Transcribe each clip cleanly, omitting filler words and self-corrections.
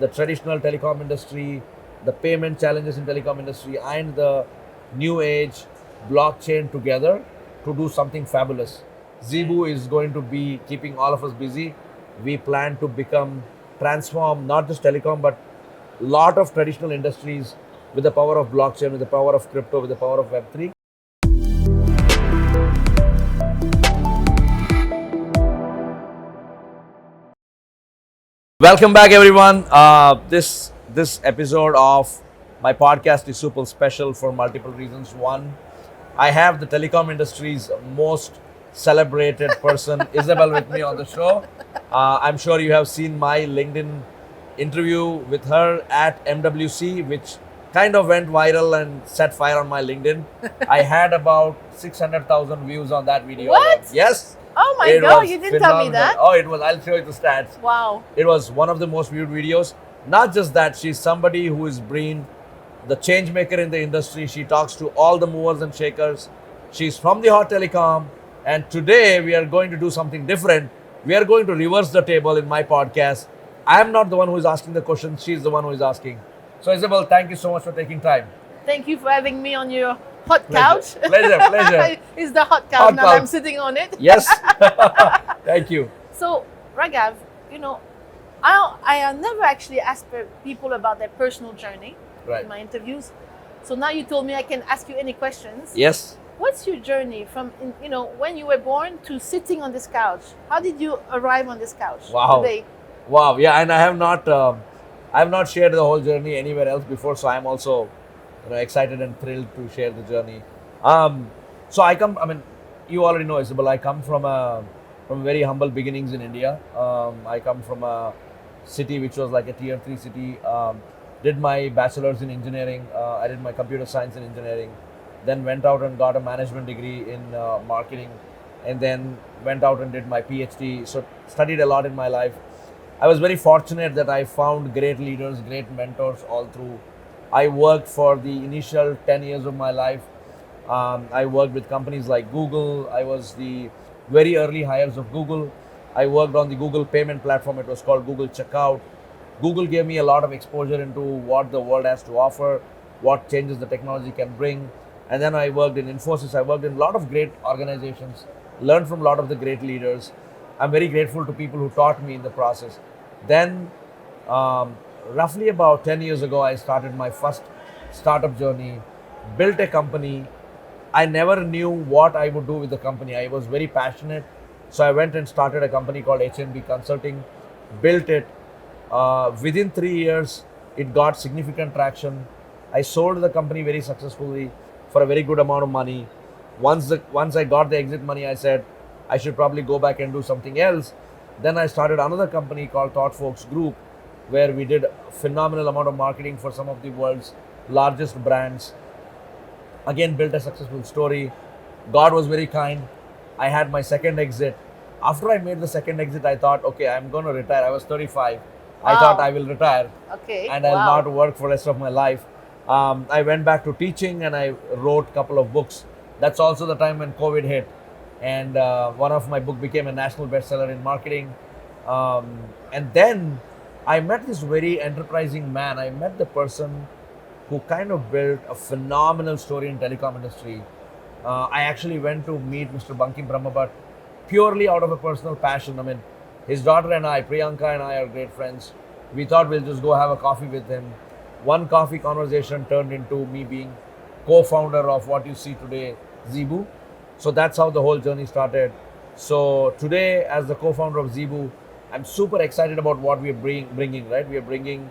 the traditional telecom industry, the payment challenges in telecom industry, and the new age blockchain together to do something fabulous. Zeebu is going to be keeping all of us busy. We plan to transform not just telecom, but lot of traditional industries with the power of blockchain, with the power of crypto, with the power of Web3. Welcome back, everyone. This episode of my podcast is super special for multiple reasons. One, I have the telecom industry's most celebrated person, Isabelle, with me on the show. I'm sure you have seen my LinkedIn interview with her at MWC, which kind of went viral and set fire on my LinkedIn. I had about 600,000 views on that video. What? Yes. Oh my God, you didn't tell me that. Oh, it was. I'll show you the stats. Wow. It was one of the most viewed videos. Not just that, she's somebody who is been the change maker in the industry. She talks to all the movers and shakers. She's from the Hot Telecom. And today we are going to do something different. We are going to reverse the table in my podcast. I am not the one who is asking the questions. She's the one who is asking. So Isabelle, thank you so much for taking time. Thank you for having me on your hot couch. Pleasure. It's the hot couch now. I'm sitting on it. Yes. Thank you. So, Raghav, I never actually ask people about their personal journey in my interviews. So now you told me I can ask you any questions. Yes. What's your journey from, when you were born to sitting on this couch? How did you arrive on this couch today? Wow. Yeah, and I have not shared the whole journey anywhere else before, so I'm also excited and thrilled to share the journey. You already know, Isabelle, I come from very humble beginnings in India. I come from a city which was like a tier 3 city. Did my bachelor's in engineering. I did my computer science in engineering. Then went out and got a management degree in marketing. And then went out and did my PhD. So studied a lot in my life. I was very fortunate that I found great leaders, great mentors all through. I worked for the initial 10 years of my life. I worked with companies like Google. I was the very early hires of Google. I worked on the Google payment platform. It was called Google Checkout. Google gave me a lot of exposure into what the world has to offer, what changes the technology can bring. And then I worked in Infosys. I worked in a lot of great organizations, learned from a lot of the great leaders. I'm very grateful to people who taught me in the process. Then, roughly about 10 years ago, I started my first startup journey, built a company. I never knew what I would do with the company. I was very passionate. So I went and started a company called H&B Consulting, built it. Within 3 years, it got significant traction. I sold the company very successfully for a very good amount of money. Once I got the exit money, I said, I should probably go back and do something else. Then I started another company called thought-provoking Group, where we did a phenomenal amount of marketing for some of the world's largest brands. Again, built a successful story. God was very kind. I had my second exit. After I made the second exit, I thought, okay, I'm going to retire. I was 35. Wow. I thought I will retire. Okay. And I'll not work for the rest of my life. I went back to teaching and I wrote a couple of books. That's also the time when COVID hit. And one of my book became a national bestseller in marketing. And then I met this very enterprising man. I met the person who kind of built a phenomenal story in telecom industry. I actually went to meet Mr. Bankim Brahmabhat purely out of a personal passion. I mean, his daughter and I, Priyanka and I, are great friends. We thought we'll just go have a coffee with him. One coffee conversation turned into me being co-founder of what you see today, Zeebu. So that's how the whole journey started. So today, as the co-founder of Zeebu, I'm super excited about what we are bringing, right? We are bringing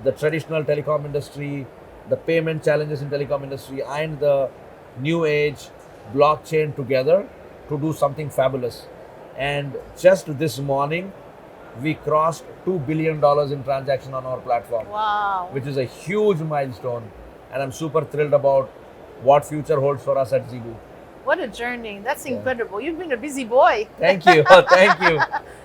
the traditional telecom industry, the payment challenges in telecom industry, and the new age blockchain together to do something fabulous. And just this morning, we crossed $2 billion in transaction on our platform. Wow. Which is a huge milestone. And I'm super thrilled about what future holds for us at Zeebu. What a journey. That's incredible. You've been a busy boy. Thank you. Thank you.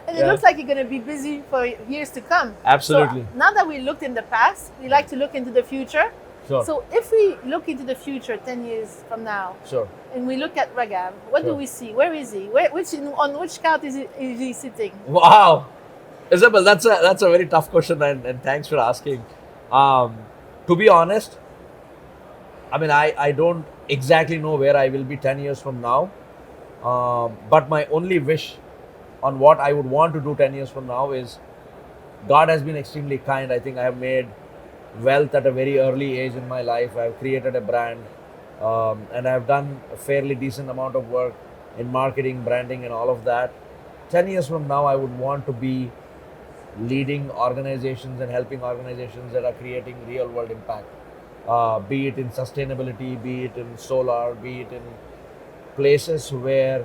And it looks like you're going to be busy for years to come. Absolutely. So now that we looked in the past, we like to look into the future. Sure. So if we look into the future 10 years from now, sure, and we look at Raghav, what do we see? Where is he? On which couch is he sitting? Wow. Isabelle, that's a very tough question, and thanks for asking. To be honest, I mean, I don't exactly know where I will be 10 years from now, but my only wish on what I would want to do 10 years from now is God has been extremely kind. I think I have made wealth at a very early age in my life. I've created a brand, and I've done a fairly decent amount of work in marketing, branding, and all of that. 10 years from now, I would want to be leading organizations and helping organizations that are creating real world impact, be it in sustainability, be it in solar, be it in places where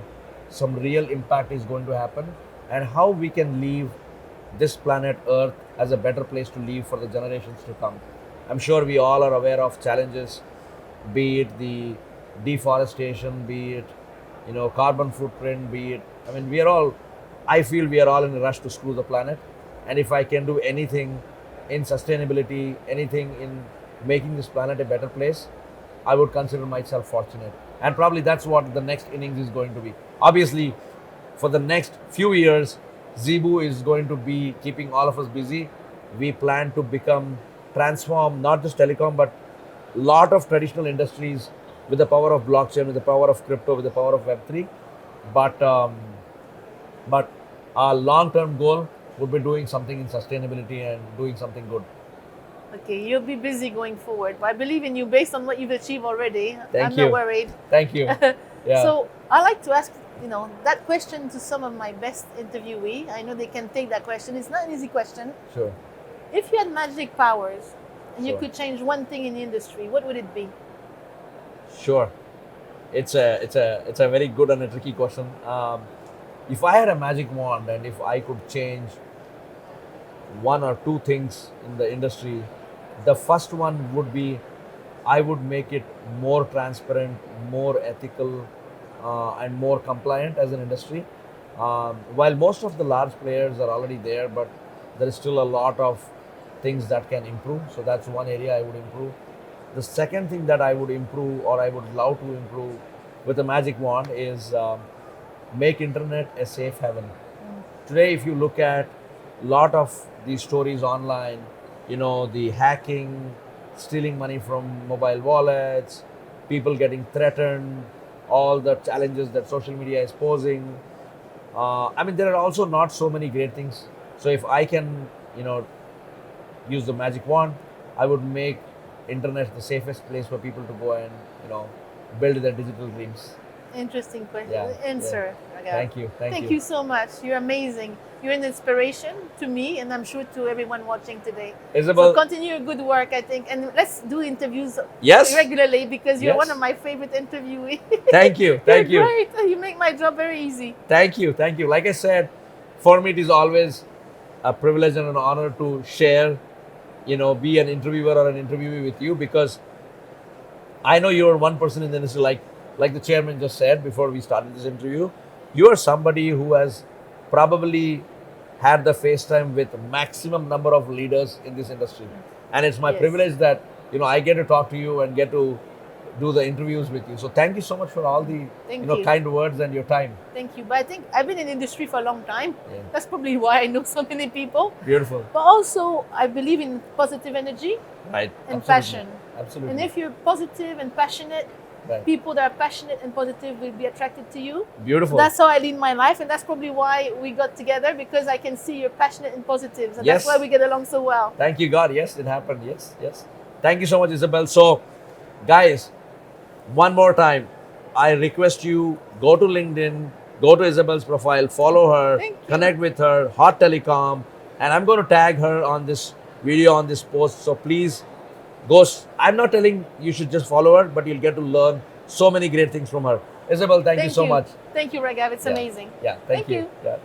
some real impact is going to happen, and how we can leave this planet Earth as a better place to live for the generations to come. I'm sure we all are aware of challenges, be it the deforestation, be it carbon footprint, be it, I mean, I feel we are all in a rush to screw the planet, and if I can do anything in sustainability, anything in making this planet a better place, I would consider myself fortunate. And probably that's what the next innings is going to be. Obviously, for the next few years, Zeebu is going to be keeping all of us busy. We plan to transform not just telecom, but a lot of traditional industries with the power of blockchain, with the power of crypto, with the power of Web3. But our long-term goal would be doing something in sustainability and doing something good. Okay, you'll be busy going forward, but I believe in you based on what you've achieved already. I'm not worried. Thank you. Yeah. So I like to ask, that question to some of my best interviewee. I know they can take that question. It's not an easy question. Sure. If you had magic powers and you could change one thing in the industry, what would it be? Sure. It's a very good and a tricky question. If I had a magic wand and if I could change one or two things in the industry, the first one would be I would make it more transparent, more ethical, and more compliant as an industry. While most of the large players are already there, but there is still a lot of things that can improve. So that's one area I would improve. The second thing that I would improve, or I would love to improve with a magic wand, is make internet a safe haven. Today, if you look at a lot of these stories online, the hacking, stealing money from mobile wallets, people getting threatened, all the challenges that social media is posing. I mean, there are also not so many great things. So if I can, use the magic wand, I would make internet the safest place for people to go and, build their digital dreams. Interesting question. Answer. Yeah. Thank you. Thank you so much. You're amazing. You're an inspiration to me, and I'm sure to everyone watching today. Isabelle, so continue your good work, I think, and let's do interviews yes, regularly because you're one of my favorite interviewees. Thank you. Thank you. Great. You make my job very easy. Thank you. Thank you. Like I said, for me it is always a privilege and an honor to share, be an interviewer or an interviewee with you, because I know you're one person in the industry, like the chairman just said before we started this interview. You are somebody who has probably had the FaceTime with maximum number of leaders in this industry, and it's my privilege that I get to talk to you and get to do the interviews with you. So thank you so much for all the kind words and your time. Thank you. But I think I've been in the industry for a long time. Yeah. That's probably why I know so many people. Beautiful. But also I believe in positive energy, right, and passion. Absolutely. And if you're positive and passionate, people that are passionate and positive will be attracted to you. Beautiful. So that's how I lead my life, and that's probably why we got together, because I can see you're passionate and positive, and that's why we get along so well. Thank you, God. Yes, it happened. Yes. Thank you so much, Isabelle. So, guys, one more time, I request you go to LinkedIn, go to Isabelle's profile, follow her, connect with her, Hot Telecom, and I'm going to tag her on this video, on this post. So please go. I'm not telling you should just follow her, but you'll get to learn so many great things from her. Isabelle, thank you so much. Thank you, Raghav. It's amazing. Yeah, thank you. Yeah.